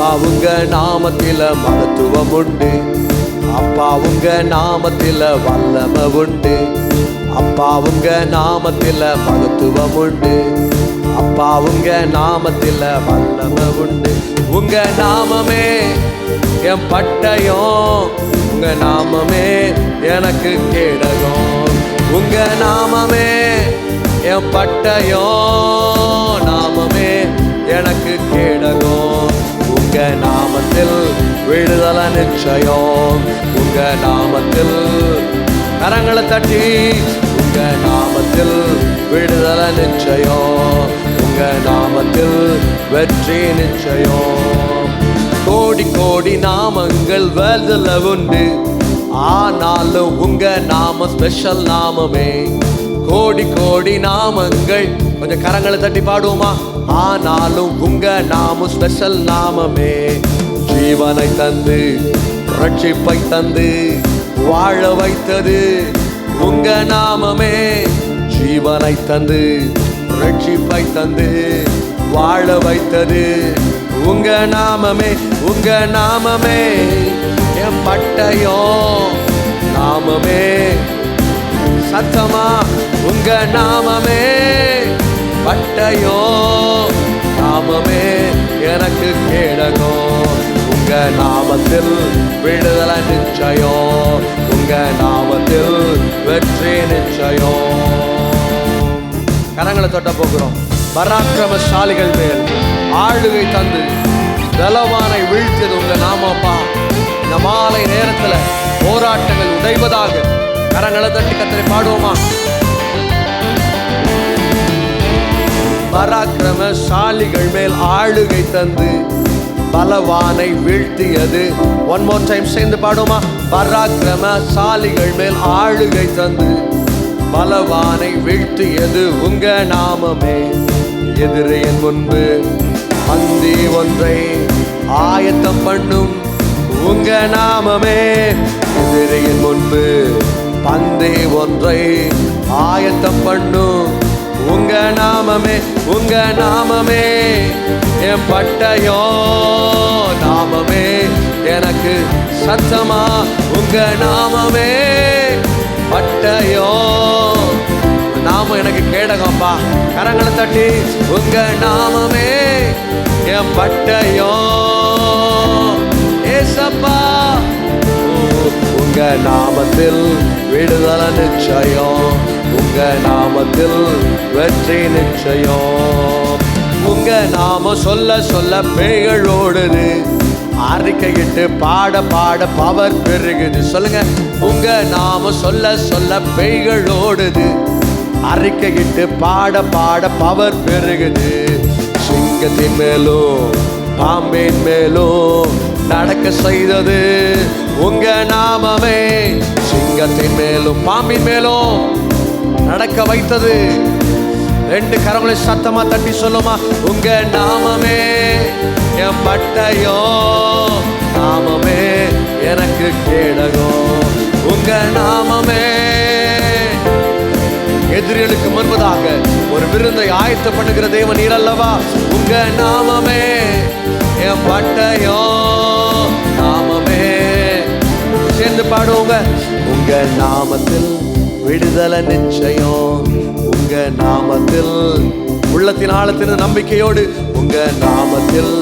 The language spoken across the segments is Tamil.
அப்பா உங்க நாமத்தில மகத்துவம் உண்டு. அப்பா உங்க நாமத்தில வல்லமை உண்டு. அப்பா உங்க நாமத்தில மகத்துவம் உண்டு. அப்பா உங்க நாமத்தில வல்லமை உண்டு. உங்க நாமமே என் பட்டயம், உங்க நாமமே எனக்கு கேடகம். உங்க நாமமே என் பட்டயம், நாமமே எனக்கு கேடகம். உங்க நாமத்தில் விடுதலை நிச்சயம். உங்க நாமத்தில் கரங்களை தட்டி உங்க நாமத்தில் விடுதலை நிச்சயம். உங்க நாமத்தில் வெற்றி நிச்சயம். கோடி கோடி நாமங்கள் வேர்ல்டுல உண்டு, ஆனாலும் உங்க நாம ஸ்பெஷல் நாமமே. கோடி கோடி நாமங்கள், கொஞ்சம் கரங்களை தட்டி பாடுவோமா? ஆனாலும் உங்க நாமம் ஸ்பெஷல் நாமமே. ஜீவனை தந்து ரட்சிப்பை தந்து வாழ வைத்தது உங்க நாமமே. ஜீவனை தந்து ரட்சிப்பை தந்து வாழ வைத்தது உங்க நாமமே. உங்க நாமமே என் பட்டயம், நாமமே சத்தமா உங்க நாமமே பட்டயம், நாமமே எனக்கு கேடகம். உங்க நாமத்தில் விடுதலை நிச்சயம். உங்க நாமத்தில் வெற்றி நிச்சயம். கரங்களை தொட்ட போகிறோம். பராக்கிரமசாலிகள் மேல் ஆளுகை தந்து பலவானை வீழ்த்தது உங்க நாமப்பா. இந்த மாலை நேரத்துல போராட்டங்கள் உடைவதாக கரங்களை தட்டி கத்தரை பாடுவோமா? பராக்கிரமசாலிகள் மேல் ஆளுகை தந்து பலவானை வீழ்த்தியது. ஒன் மோர் டைம் சேர்ந்து பாடுவோமா? பராக்கிரமசாலிகள் மேல் ஆளுகை தந்து பலவானை வீழ்த்தியது உங்க நாமமே. எதிரியின் முன்பு பந்தி ஒன்றை ஆயத்தம் பண்ணும் உங்க நாமமே. எதிரியின் முன்பு பந்தி ஒன்றை ஆயத்தம் பண்ணும் உங்க நாமமே. உங்க நாமமே என் பட்டயம், நாமமே எனக்கு சத்தமா. உங்க நாமமே பட்டயம், நாமம் எனக்கு கேடகம்பா. கரங்களை தட்டி உங்க நாமமே என் பட்டயம் ஏசப்பா. உங்க நாமத்தில் விடுதலை நிச்சயம். உங்க நாமத்தில் வெற்றி நிச்சயம். உங்க நாம சொல்ல சொல்ல பேய்கள் ஓடுது. அறிக்கையிட்டு பாட பாட பவர் பெருகுது. சொல்லுங்க. உங்க நாம சொல்ல சொல்ல பேய்கள் ஓடுது. அறிக்கையிட்டு பாட பாட பவர் பெருகுது. சிங்கத்தின் மேலும் பாம்பின் மேலும் நடக்க செய்தது உங்க நாமமே. சிங்கத்தின் மேலும் பாம்பின் மேலும் நடக்க வைத்தது. ரெண்டு கரங்களை சத்தமா தட்டி சொல்லுமா? உங்க நாமமே என் பட்டயம், நாமமே எனக்கு கேடகம். உங்க நாமமே எதிரிகளுக்கு முன்பதாக ஒரு விருந்தை ஆயத்தம் பண்ணுகிற தேவன் நீர் அல்லவா? உங்க நாமமே என் பட்டயம், நாமமே. சேர்ந்து பாடுவோங்க. உங்க நாமத்தில் விடுதலை நிச்சயம். உங்க நாமத்தில் உள்ளத்தின் ஆழத்தின் நம்பிக்கையோடு உங்க நாமத்தில்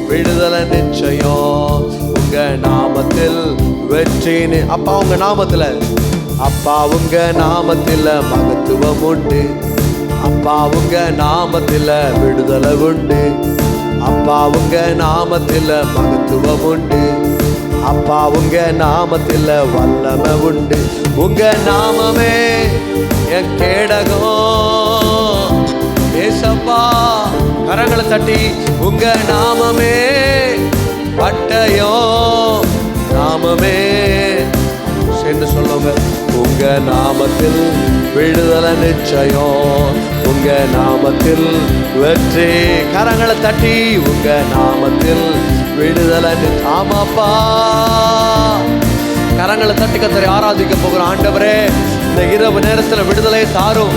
விடுதலை நிச்சயம். உங்க நாமத்தில் வெற்றி. அப்பா உங்க நாமத்துல, அப்பா உங்க நாமத்தில மகத்துவம் உண்டு. அப்பா உங்க நாமத்தில விடுதலை உண்டு. அப்பா உங்க நாமத்தில மகத்துவம் உண்டு. அப்பா உங்க நாமத்தில வல்லமை உண்டு. உங்க நாமமே என் கேடகம் ஏசப்பா. கரங்களை தட்டி உங்க நாமமே பட்டயம், நாமமே. சேர்ந்து சொல்லுங்க. உங்க நாமத்தில் விடுதலை நிச்சயம். உங்க நாமத்தில் வெற்றி. கரங்களை தட்டி உங்க நாமத்தில் விடுதலை. ஆமாப்பா. கரங்களை தட்டி கத்தரை ஆராதிக்க போகிற ஆண்டவரே, இந்த இரவு நேரத்தில் விடுதலை தாரும்.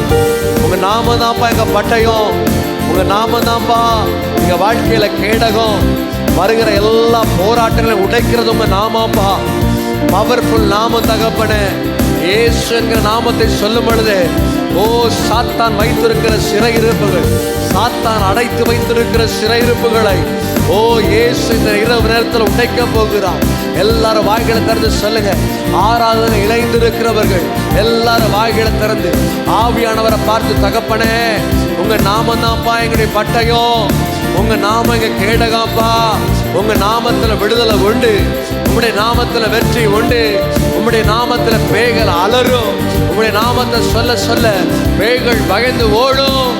உங்க நாம தான்ப்பா எங்க பட்டயம். உங்க நாம தான்ப்பா எங்க வாழ்க்கையில கேடகம். வருகிற எல்லா போராட்டங்களையும் உடைக்கிறது உங்க நாமப்பா. பவர்ஃபுல் நாமம் தகப்பனே. இயேசு என்கிற நாமத்தை சொல்லும் பொழுது ஓ சாத்தான் வைத்திருக்கிற சிறையிருப்புகள், சாத்தான் அடைத்து வைத்திருக்கிற சிறையிருப்புகளை ஓ இயேசு இந்த இரவு நேரத்தில் உடைக்க போகிறார். எல்லாரும் வாய்களை திறந்து சொல்லுங்க. ஆராதனை இணைந்திருக்கிறவர்கள் எல்லாரும் வாய்களை திறந்து ஆவியானவரை பார்த்து, தகப்பனே உங்க நாமம் தான்ப்பா எங்களுடைய பட்டயம், உங்க நாமம் எங்க கேடகாப்பா, உங்க நாமத்துல விடுதலை உண்டு, உங்களுடைய நாமத்துல வெற்றி உண்டு, உங்களுடைய நாமத்துல பேய்கள் அலரும், உங்களுடைய நாமத்தை சொல்ல சொல்ல பேய்கள் பயந்து ஓடும்.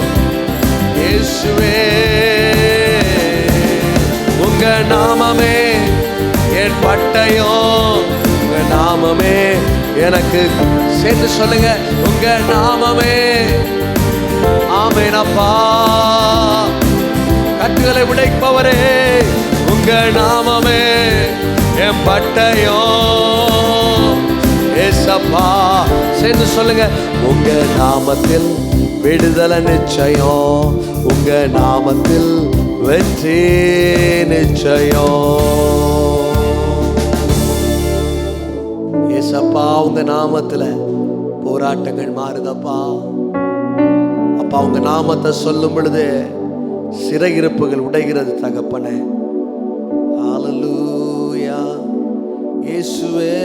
இயேசுவே உங்க நாமமே என் பட்டயம், உங்க நாமமே எனக்கு. சேர்ந்து சொல்லுங்க, உங்க நாமமே. ஆமெனப்பா. கட்டுகளை உடைப்பவரே, உங்க நாமமே என் பட்டயம். ஏசப்பா. சேர்ந்து சொல்லுங்க, உங்க நாமத்தில் விடுதலை நிச்சயம், உங்க நாமத்தில் வெற்றி நிச்சயம். ஏசப்பா உங்க நாமத்துல போராட்டங்கள் மாறுதப்பா. அப்பா உங்க நாமத்தை சொல்லும் பொழுது சிறையிருப்புகள் உடைகிறது தகப்பனே. ஹல்லேலூயா. இயேசுவே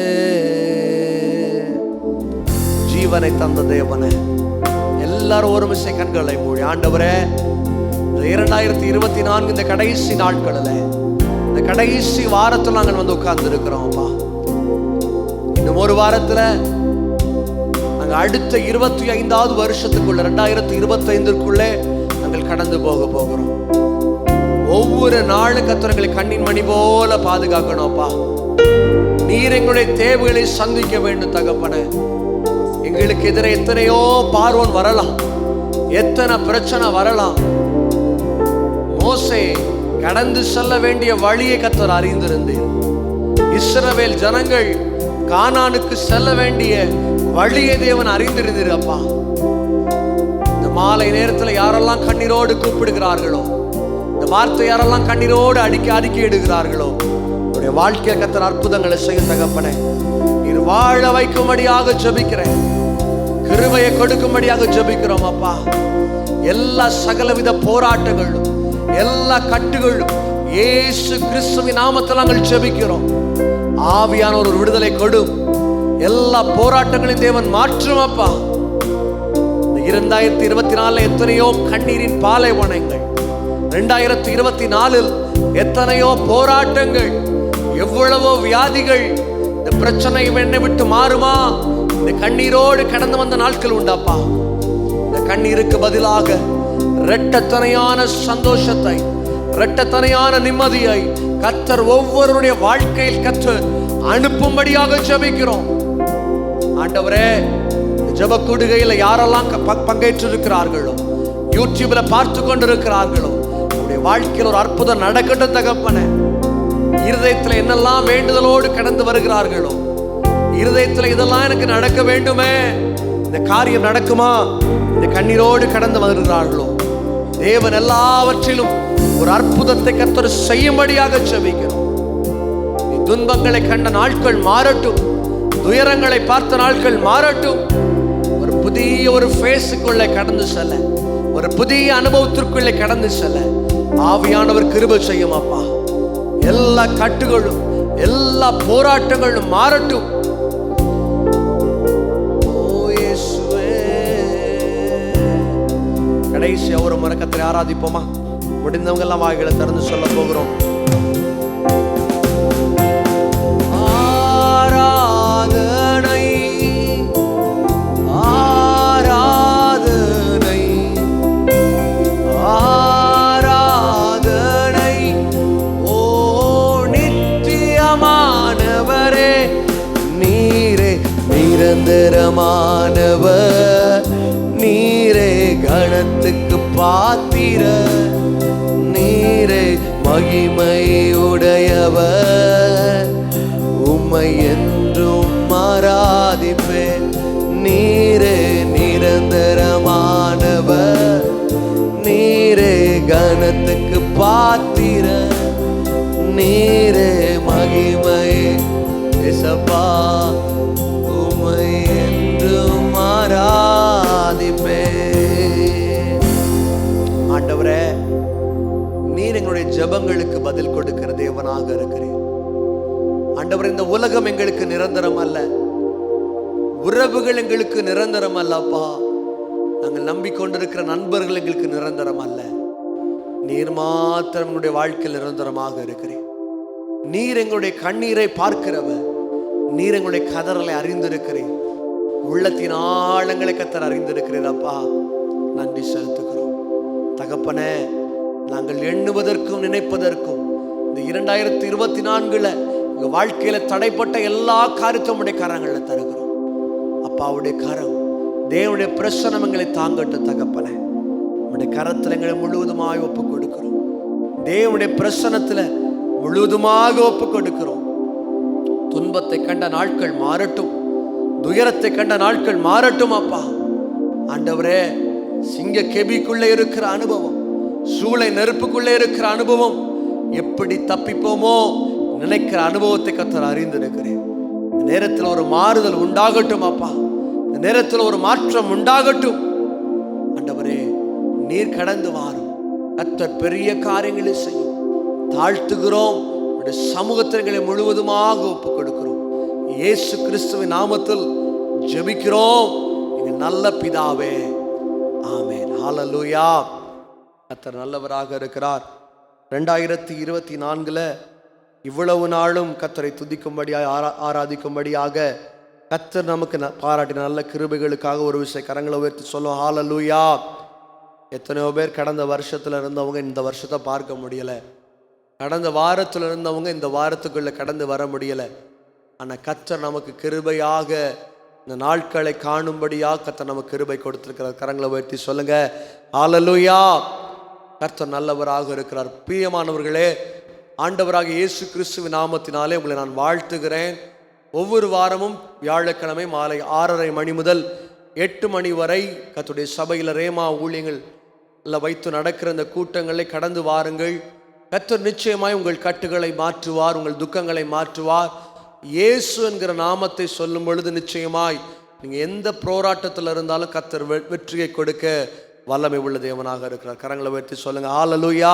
ஜீவனை தந்த தேவனே. எல்லாரும் ஒரு நிமிஷம் கண்களை மூடி, ஆண்டவரே 2024 இந்த கடைசி நாட்களில், இந்த கடைசி வாரத்தில் நாங்கள் வந்து உட்கார்ந்து இருக்கிறோம்ப்பா. இன்னும் ஒரு வாரத்தில் நாங்கள் அடுத்த 25வது வருஷத்துக்குள்ள 2025க்குள்ளே நாங்கள் கடந்து போக போகிறோம். ஒவ்வொரு நாளும் கர்த்தர்களை கண்ணின் மணி போல பாதுகாக்கணும்ப்பா. நீர் எங்களுடைய தேவைகளை சந்திக்க வேண்டும் தகப்பனே. எங்களுக்கு எதிரே எத்தனையோ பார்வோன் வரலாம், எத்தனை பிரச்சனை வரலாம். மோசே கடந்து செல்ல வேண்டிய வழியை கர்த்தர் அறிந்திருந்தீர். இஸ்ரவேல் ஜனங்கள் கானானுக்கு செல்ல வேண்டிய வழியை தேவன் அறிந்திருந்தீர் அப்பா. இந்த மாலை நேரத்தில் யாரெல்லாம் கண்ணீரோடு கூப்பிடுகிறார்களோ, இந்த வார்த்தை யாரெல்லாம் கண்ணீரோடு அறிக்கை இடுகிறார்களோ, உடைய வாழ்க்கையை கர்த்தர் அற்புதங்களை செய்ய தகப்பனே. நீர் வாழ வைக்கும்படியாக ஜெபிக்கிறேன், கிருபையை கொடுக்கும்படியாக ஜெபிக்கிறோம் அப்பா. எல்லா சகலவித போராட்டங்களும் எல்லா கட்டுகளும் இயேசு கிறிஸ்துவின் நாமத்தில் நாங்கள் ஜெபிக்கிறோம். ஆவியான ஒரு விடுதலை கொடும். எல்லா போராட்டங்களையும் தேவன் மாற்றும் அப்பா. 2024 எத்தனையோ கண்ணீரின் பாலைவனங்கள், 2024 எத்தனையோ போராட்டங்கள், எவ்வளவோ வியாதிகள். இந்த பிரச்சனை என்னை விட்டு மாறுமா? இந்த கண்ணீரோடு கடந்து வந்த நாட்கள் உண்டாப்பா. இந்த கண்ணீருக்கு பதிலாக இரட்டத்தனையான சந்தோஷத்தை, இரட்டத்தனையான நிம்மதியை கர்த்தர் ஒவ்வொருடைய வாழ்க்கையில் கர்த்தர் அனுப்பும்படியாக ஜெபிக்கிறோம். ஆண்டவரே, ஜெப கூடுகையில் யாரெல்லாம் பங்கேற்றிருக்கிறார்களோ, யூடியூப்ல பார்த்து கொண்டிருக்கிறார்களோ, அவருடைய வாழ்க்கையில் ஒரு அற்புதம் நடக்கட்டும் தகப்பனே. இருதயத்தில் என்னெல்லாம் வேண்டுதலோடு கடந்து வருகிறார்களோ, இருதயத்தில் இதெல்லாம் எனக்கு நடக்க வேண்டுமே, இந்த காரியம் நடக்குமா, இந்த கண்ணீரோடு கடந்து வருகிறார்களோ, தேவன் எல்லாவற்றிலும் ஒரு அற்புதத்தை கர்த்தர் செய்யும்படியாக ஜெபிக்கிறோம். துன்பங்களை கண்ட நாட்கள் மாறட்டும், துயரங்களை பார்த்த நாட்கள் மாறட்டும். ஒரு புதிய ஒரு ஃபேஸுக்குள்ளே கடந்து செல்ல, ஒரு புதிய அனுபவத்திற்குள்ளே கடந்து செல்ல ஆவியானவர் கிருபை செய்யும் அப்பா. எல்லா கட்டுகளும் எல்லா போராட்டங்களும் மாறட்டும். கடைசி ஒரு முறை கர்த்தரை ஆராதிப்போமா? முடிந்தவங்க எல்லாம் வாய்களை திறந்து சொல்ல போகிறோம். ஆராதனை ஆராதனை ஆராதனை ஓ நித்தியமானவரே, நீரே நிரந்தரமானவர், நீரே கணத்துக்கு பாத்திர, நீரே மகிமை உடையவர், உம்மை என்றும் ஆராதிப்பேன். நீரே நிரந்தரமானவர், நீரே கணத்துக்கு பாத்திர, ஜெபங்களுக்கு பதில் கொடுக்கிற தேவனாக இருக்கிறேன். ஆண்டவர், இந்த உலகம் எங்களுக்கு நிரந்தரம் அல்ல, உறவுகள் எங்களுக்கு நிரந்தரம் அல்லப்பா. நாங்கள் நம்பிக்கொண்டிருக்கிற நண்பர்கள் எங்களுக்கு நிரந்தரம் அல்ல. நீர் மாத்திரம் எங்களுடைய வாழ்க்கையில் நிரந்தரமாக இருக்கிறேன். நீர் எங்களுடைய கண்ணீரை பார்க்கிறவர். நீர் எங்களுடைய கதறலை அறிந்திருக்கிறேன். உள்ளத்தின் ஆழங்களை கத்தர் அறிந்திருக்கிறேன். அப்பா, நன்றி செலுத்துகிறோம். தகப்பனே, நாங்கள் எண்ணுவதற்கும் நினைப்பதற்கும் இந்த 2024 எங்க வாழ்க்கையில தடைப்பட்ட எல்லா காரியத்தையும் உடைய கரங்களில் தருகிறோம். அப்பாவுடைய கரம், தேவனுடைய பிரசன்னம் எங்களை தாங்கட்டும். தகப்பனே, உடைய கரத்தில் எங்களை முழுவதுமாக ஒப்பு கொடுக்கிறோம். தேவனுடைய பிரசன்னத்தில் முழுவதுமாக ஒப்பு கொடுக்கிறோம். துன்பத்தை கண்ட நாட்கள் மாறட்டும், துயரத்தை கண்ட நாட்கள் மாறட்டும். அப்பா ஆண்டவரே, சிங்க கெபிக்குள்ளே இருக்கிற அனுபவம், சூளை நெருப்புக்குள்ளே இருக்கிற அனுபவம், எப்படி தப்பிப்போமோ நினைக்கிற அனுபவத்தை கர்த்தர் அறிந்திருக்கிறேன். இந்த நேரத்தில் ஒரு மாறுதல் உண்டாகட்டும். அப்பா, இந்த நேரத்தில் ஒரு மாற்றம் உண்டாகட்டும். ஆண்டவரே, நீர் கடந்து வாரும். கர்த்தர் பெரிய காரியங்களை செய்யும். தாழ்த்துகிறோம். சமூகத்தினை முழுவதுமாக ஒப்புக் கொடுக்கிறோம். இயேசு கிறிஸ்துவின் நாமத்தில் ஜெபிக்கிறோம் எங்கள் நல்ல பிதாவே, ஆமென். ஹல்லேலூயா. கர்த்தர் நல்லவராக இருக்கிறார். 2024 இவ்வளவு நாளும் கர்த்தரை துதிக்கும்படியாக ஆராதிக்கும்படியாக கர்த்தர் நமக்கு பாராட்டின நல்ல கிருபைகளுக்காக ஒரு விஷயம் கரங்களை உயர்த்தி சொல்லுவோம். ஹல்லேலூயா. எத்தனையோ பேர் கடந்த வருஷத்துல இருந்தவங்க இந்த வருஷத்தை பார்க்க முடியல. கடந்த வாரத்தில் இருந்தவங்க இந்த வாரத்துக்குள்ள கடந்து வர முடியல. ஆனால் கர்த்தர் நமக்கு கிருபையாக இந்த நாட்களை காணும்படியாக கர்த்தர் நமக்கு கிருபை கொடுத்திருக்கிறார். கரங்களை உயர்த்தி சொல்லுங்க, ஹல்லேலூயா. கர்த்தர் நல்லவராக இருக்கிறார். பிரியமானவர்களே, ஆண்டவராக இயேசு கிறிஸ்துவின் நாமத்தினாலே உங்களை நான் வாழ்த்துகிறேன். ஒவ்வொரு வாரமும் வியாழக்கிழமை மாலை 6:30 மணி முதல் 8 மணி வரை கர்த்தருடைய சபையில் ரேமா ஊழியங்கள் வைத்து நடக்கிற இந்த கூட்டங்களை கடந்து வாருங்கள். கர்த்தர் நிச்சயமாய் உங்கள் கட்டுகளை மாற்றுவார், உங்கள் துக்கங்களை மாற்றுவார். இயேசு என்கிற நாமத்தை சொல்லும் பொழுது நிச்சயமாய் நீங்கள் எந்த போராட்டத்தில் இருந்தாலும் கர்த்தர் வெற்றியை கொடுக்க வல்லமை உள்ள தேவனாக இருக்கிறார். கரங்களை உயர்த்தி சொல்லுங்க, ஹல்லேலூயா.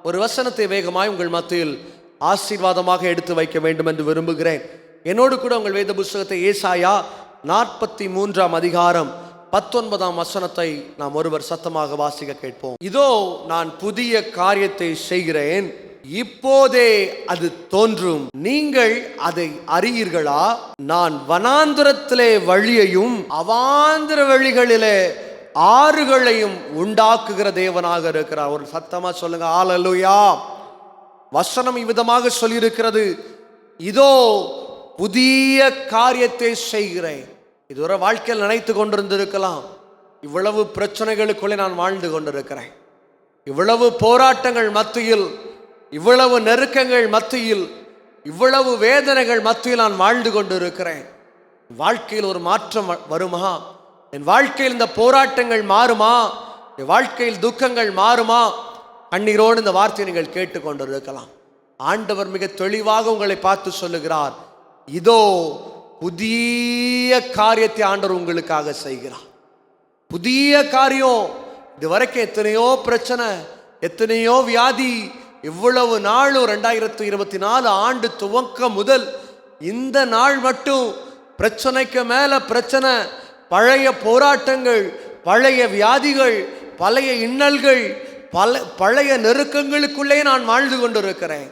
ஒரு வசனத்தை வேகமாய் உங்கள் மத்தியில் ஆசீர்வாதமாக எடுத்து வைக்க வேண்டும் என்று விரும்புகிறேன். என்னோடு கூட உங்கள் வேத புஸ்தகத்தை ஏசாயா 43 அதிகாரம் 19 வசனத்தை நாம் ஒருவர் சத்தமாக வாசிக்க கேட்போம். இதோ நான் புதிய காரியத்தை செய்கிறேன், இப்போதே அது தோன்றும், நீங்கள் அதை அறியீர்களா? நான் வனாந்திரத்திலே வழியையும் அவாந்திர வழிகளிலே ஆறுகளையும் உண்டாக்குகிற தேவனாக இருக்கிறார். ஒரு சத்தமா சொல்லுங்க, ஹல்லேலூயா. வசனம் இவ்விதமாக சொல்லியிருக்கிறது, இதோ புதிய காரியத்தை செய்கிறேன். இதுவரை வாழ்க்கையில் நினைத்து கொண்டிருந்திருக்கலாம், இவ்வளவு பிரச்சனைகளுக்குள்ளே நான் வாழ்ந்து கொண்டிருக்கிறேன், இவ்வளவு போராட்டங்கள் மத்தியில், இவ்வளவு நெருக்கங்கள் மத்தியில், இவ்வளவு வேதனைகள் மத்தியில் நான் வாழ்ந்து கொண்டிருக்கிறேன். வாழ்க்கையில் ஒரு மாற்றம் வருமா? என் வாழ்க்கையில் இந்த போராட்டங்கள் மாறுமா? என் வாழ்க்கையில் துக்கங்கள் மாறுமா? கண்ணீரோடு இந்த வார்த்தையை நீங்கள் கேட்டுக்கொண்டிருக்கலாம். ஆண்டவர் மிக தெளிவாக உங்களை பார்த்து சொல்லுகிறார், இதோ புதிய காரியத்தை ஆண்டவர் உங்களுக்காக செய்கிறார். புதிய காரியம். இதுவரைக்கும் எத்தனையோ பிரச்சனை, எத்தனையோ வியாதி, இவ்வளவு நாளும் 2024 ஆண்டு துவக்கம் முதல் இந்த நாள் மட்டும் பிரச்சனைக்கு மேல பிரச்சனை, பழைய போராட்டங்கள், பழைய வியாதிகள், பழைய இன்னல்கள், பழைய நெருக்கங்களுக்குள்ளே நான் வாழ்ந்து கொண்டிருக்கிறேன்.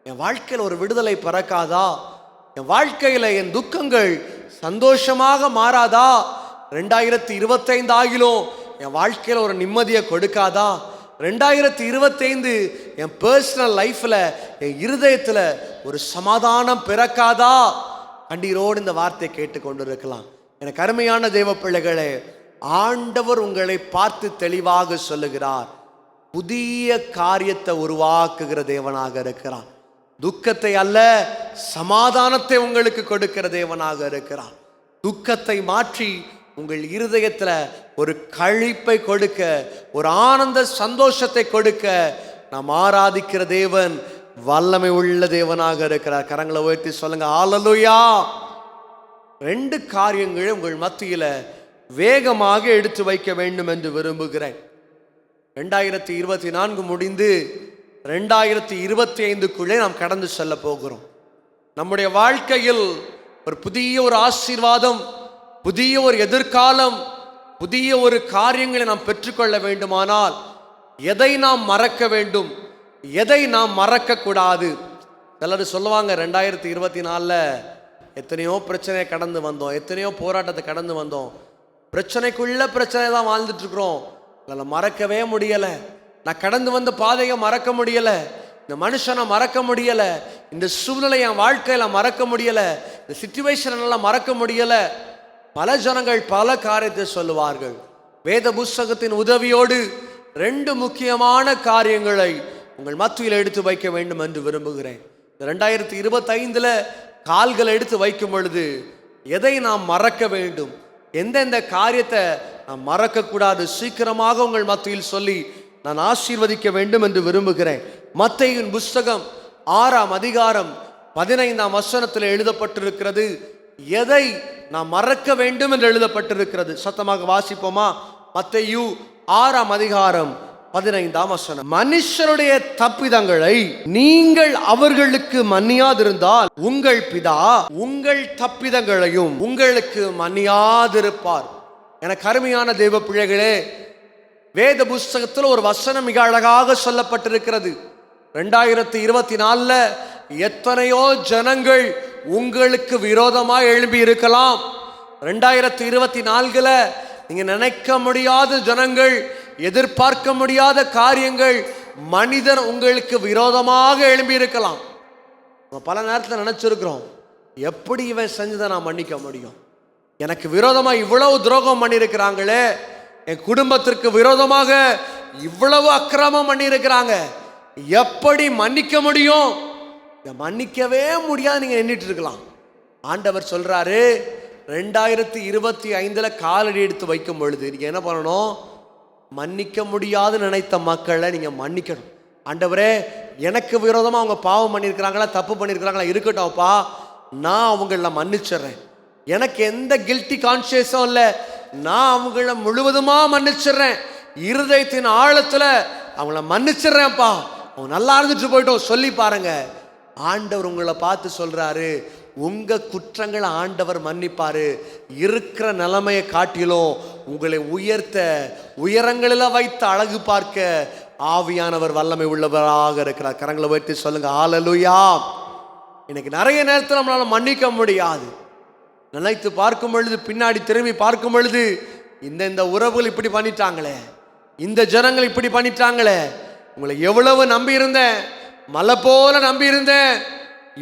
என் வாழ்க்கையில் ஒரு விடுதலை பிறக்காதா? என் வாழ்க்கையில் என் துக்கங்கள் சந்தோஷமாக மாறாதா? 2025 ஆகிலும் என் வாழ்க்கையில் ஒரு நிம்மதியை கொடுக்காதா? 2025 என் பர்சனல் லைஃப்பில், என் இருதயத்தில் ஒரு சமாதானம் பிறக்காதா? கண்ணீரோடு இந்த வார்த்தையை கேட்டுக்கொண்டிருக்கலாம். எனக்கு அருமையான தேவ பிள்ளைகளே, ஆண்டவர் உங்களை பார்த்து தெளிவாக சொல்லுகிறார், புதிய காரியத்தை உருவாக்குகிற தேவனாக இருக்கிறார். துக்கத்தை அல்ல, சமாதானத்தை உங்களுக்கு கொடுக்கிற தேவனாக இருக்கிறார். துக்கத்தை மாற்றி உங்கள் இருதயத்தில் ஒரு களிப்பை கொடுக்க, ஒரு ஆனந்த சந்தோஷத்தை கொடுக்க நாம் ஆராதிக்கிற தேவன் வல்லமை உள்ள தேவனாக இருக்கிறார். கரங்களை உயர்த்தி சொல்லுங்க, ஹல்லேலூயா. 2 காரியங்களை உங்கள் மத்தியில் வேகமாக எடுத்து வைக்க வேண்டும் என்று விரும்புகிறேன். 2024 முடிந்து 2025க்குள்ளே நாம் கடந்து செல்ல போகிறோம். நம்முடைய வாழ்க்கையில் ஒரு புதிய ஒரு ஆசீர்வாதம், புதிய ஒரு எதிர்காலம், புதிய ஒரு காரியங்களை நாம் பெற்றுக்கொள்ள வேண்டுமானால் எதை நாம் மறக்க வேண்டும், எதை நாம் மறக்க கூடாது? சிலர் சொல்லுவாங்க, 2024 எத்தனையோ பிரச்சனையை கடந்து வந்தோம், எத்தனையோ போராட்டத்தை கடந்து வந்தோம், பிரச்சனைக்குள்ள பிரச்சனை தான் வாழ்ந்துட்டு இருக்கிறோம், அதில் மறக்கவே முடியலை, நான் கடந்து வந்த பாதையை மறக்க முடியலை, இந்த மனுஷனை மறக்க முடியலை, இந்த சூழ்நிலை என் வாழ்க்கையில் மறக்க முடியலை, இந்த சிச்சுவேஷனெல்லாம் மறக்க முடியலை. பல ஜனங்கள் பல காரியத்தை சொல்லுவார்கள். வேத புஸ்தகத்தின் உதவியோடு 2 முக்கியமான காரியங்களை உங்கள் மத்தியில் எடுத்து வைக்க வேண்டும் என்று விரும்புகிறேன். 2025 கால்களை எடுத்து வைக்கும் பொழுது எதை நாம் மறக்க வேண்டும், எந்தெந்த காரியத்தை நாம் மறக்கக்கூடாது, சீக்கிரமாக உங்கள் மத்தியில் சொல்லி நான் ஆசீர்வதிக்க வேண்டும் என்று விரும்புகிறேன். மத்தேயுவின் புஸ்தகம் 6ஆம் அதிகாரம் 15ஆம் வசனத்தில் எழுதப்பட்டிருக்கிறது, எதை நாம் மறக்க வேண்டும் என்று எழுதப்பட்டிருக்கிறது. சத்தமாக வாசிப்போமா? மத்தேயு 6ஆம் அதிகாரம் 15ஆம் வசனம். மனுஷருடைய தப்பிதங்களை நீங்கள் அவர்களுக்கு மன்னியாதிருந்தால் உங்கள் பிதா உங்கள் தப்பிதங்களையும் உங்களுக்கு மன்னியாதிருப்பார். எனக்கு அருமையான தேவ பிள்ளைகளே, வேத புஸ்தகத்தில் ஒரு வசனம் மிக அழகாக சொல்லப்பட்டிருக்கிறது. 2024 எத்தனையோ ஜனங்கள் உங்களுக்கு விரோதமாக எழும்பி இருக்கலாம். 2024 நீங்க நினைக்க முடியாத ஜனங்கள், எதிர்பார்க்க முடியாத காரியங்கள், மனிதர் உங்களுக்கு விரோதமாக எழும்பி இருக்கலாம். பல நேரத்தில் நினைச்சிருக்கிறோம், எப்படி இவன் செஞ்சதை நான் மன்னிக்க முடியும், எனக்கு விரோதமாக இவ்வளவு துரோகம் பண்ணியிருக்கிறாங்களே, என் குடும்பத்திற்கு விரோதமாக இவ்வளவு அக்கிரமம் பண்ணியிருக்கிறாங்க, எப்படி மன்னிக்க முடியும்? மன்னிக்கவே முடியாது நீங்க எண்ணிட்டு இருக்கலாம். ஆண்டவர் சொல்றாரு, 2025 காலடி எடுத்து வைக்கும் பொழுது நீங்க என்ன பண்ணணும்? மன்னிக்க முடியாது நினைத்த மக்களை நீங்க மன்னிக்கணும். ஆண்டவரே, எனக்கு விரோதமா அவங்க பாவம் பண்ணியிருக்கிறாங்களா, தப்பு பண்ணியிருக்கிறாங்களா, இருக்கட்டும்ப்பா, நான் அவங்கள மன்னிச்சிடுறேன், எனக்கு எந்த கில்ட்டி கான்சியஸும் இல்லை, நான் அவங்கள முழுவதுமா மன்னிச்சிடுறேன், இருதயத்தின் ஆழத்துல அவங்கள மன்னிச்சிடுறேன்ப்பா, அவங்க நல்லா இருந்துட்டு போயிட்டோம் சொல்லி பாருங்க. ஆண்டவர் உங்களை பார்த்து சொல்றாரு, உங்க குற்றங்களை ஆண்டவர் மன்னிப்பாரு. இருக்கிற நிலைமையை காட்டிலும் உங்களை உயர்த்த, உயரங்களில் வைத்து அழகு பார்க்க ஆவியானவர் வல்லமை உள்ளவராக இருக்கிறார். கரங்களை வைத்து சொல்லுங்க ஹல்லேலூயா. இன்னைக்கு நிறைய நேரத்தில் நம்மளால மன்னிக்க முடியாது. நினைத்து பார்க்கும் பொழுது, பின்னாடி திரும்பி பார்க்கும் பொழுது, இந்த உறவுகள் இப்படி பண்ணிட்டாங்களே, இந்த ஜனங்கள் இப்படி பண்ணிட்டாங்களே, உங்களை எவ்வளவு நம்பி இருந்தேன், மலை போல நம்பி இருந்தேன்,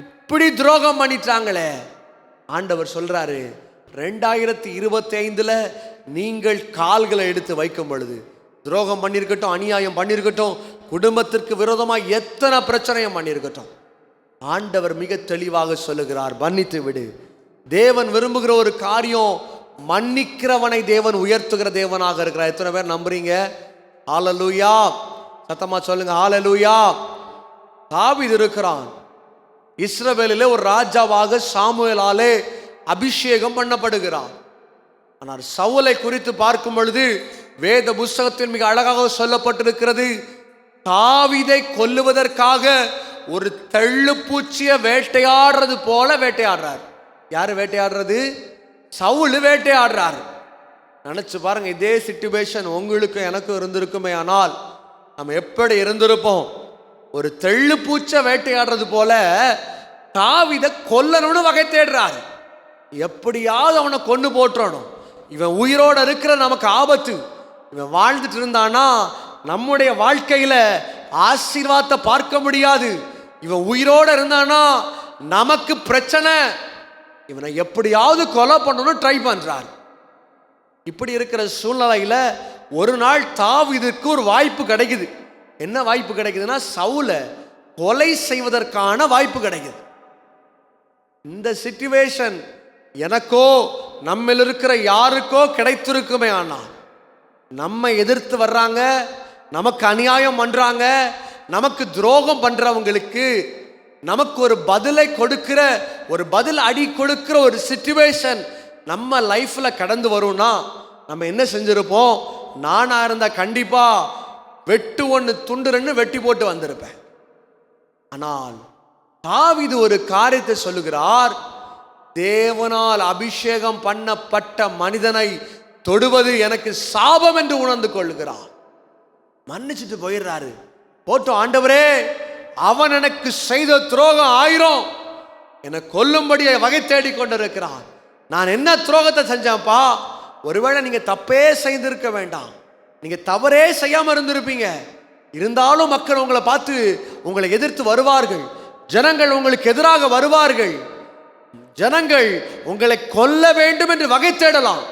இப்படி துரோகம் பண்ணிட்டாங்களே. ஆண்டவர் சொல்றாரு, 2025 நீங்கள் கால்களை எடுத்து வைக்கும் பொழுது, துரோகம் பண்ணியிருக்கட்டும், அநியாயம் பண்ணியிருக்கட்டும், குடும்பத்திற்கு விரோதமாக எத்தனை பிரச்சனையும் பண்ணியிருக்கட்டும், ஆண்டவர் மிக தெளிவாக சொல்லுகிறார், மன்னித்து விடு. தேவன் விரும்புகிற ஒரு காரியம், மன்னிக்கிறவனை தேவன் உயர்த்துகிற தேவனாக இருக்கிறார். எத்தனை பேர் நம்புறீங்க? ஹல்லேலூயா. சத்தமா சொல்லுங்க ஹல்லேலூயா. தாவீது இருக்கிறான், இஸ்ரவேலிலே ஒரு ராஜாவாக சாமுவேலாலே அபிஷேகம் பண்ணப்படுகிறான். ஆனால் சவுலை குறித்து பார்க்கும் பொழுது வேத புஸ்தகத்தில் மிக அழகாக சொல்லப்பட்டிருக்கிறது, தாவீதை கொல்லுவதற்காக ஒரு தெள்ளுப்பூச்சியை வேட்டையாடுறது போல வேட்டையாடுறார். யாரு வேட்டையாடுறது? சவுல் வேட்டையாடுறார். நினைச்சு பாருங்க, இதே சிச்சுவேஷன் உங்களுக்கு எனக்கும் இருந்திருக்குமே ஆனால் நம்ம எப்படி இருந்திருப்போம்? ஒரு தெள்ளுப்பூச்சை வேட்டையாடுறது போல தாவீதை கொல்லணும்னு வகை தேடுறாரு. எப்படியாவது அவனை கொண்டு போட்டுறணும், இவன் உயிரோட இருக்கிற நமக்கு ஆபத்து, இவன் வாழ்ந்துட்டு இருந்தானா நம்முடைய வாழ்க்கையில ஆசீர்வாதத்தை பார்க்க முடியாது, இவன் உயிரோட இருந்தானா நமக்கு பிரச்சனை, இவனை எப்படியாவது கொலை பண்ணணும்னு ட்ரை பண்றார். இப்படி இருக்கிற சூழ்நிலையில ஒரு நாள் தாவீதுக்கு ஒரு வாய்ப்பு கிடைக்குது. என்ன வாய்ப்பு கிடைக்குதுன்னா, சவுலை கொலை செய்வதற்கான வாய்ப்பு கிடைக்குது. இந்த சிச்சுவேஷன் எனக்கோ நம்மில் இருக்கிற யாருக்கோ கிடைத்திருக்குமே, ஆனால் நம்ம எதிர்த்து வர்றாங்க, நமக்கு அநியாயம் பண்றாங்க, நமக்கு துரோகம் பண்றவங்களுக்கு நமக்கு ஒரு பதிலை கொடுக்கிற, ஒரு பதில் அடி கொடுக்கிற ஒரு சிச்சுவேஷன் நம்ம லைஃப்ல கடந்து வரும்னா நம்ம என்ன செஞ்சிருப்போம்? நானா இருந்தா கண்டிப்பா வெட்டு ஒன்று துண்டு 2 வெட்டி போட்டு வந்திருப்பேன். ஆனால் தாவீது ஒரு காரியத்தை சொல்லுகிறார், தேவனால் அபிஷேகம் பண்ணப்பட்ட மனிதனை தொடுவது எனக்கு சாபம் என்று உணர்ந்து கொள்கிறார். மன்னிச்சுட்டு போயிடுறாரு. போட்டோம் ஆண்டவரே, அவன் எனக்கு செய்த துரோகம் 1000, என்னை கொல்லும்படி வகை தேடி கொண்டிருக்கிறான். நான் என்ன துரோகத்தை செஞ்சேன்ப்பா? ஒருவேளை நீங்க தப்பே செய்திருக்க வேண்டாம், நீங்க தவறே செய்யாம இருந்திருப்பீங்க. இருந்தாலும் மக்கள் உங்களை பார்த்து உங்களை எதிர்த்து வருவார்கள், ஜனங்கள் உங்களுக்கு எதிராக வருவார்கள், ஜனங்கள் உங்களை கொல்ல வேண்டும் என்று வகை தேடலாம்.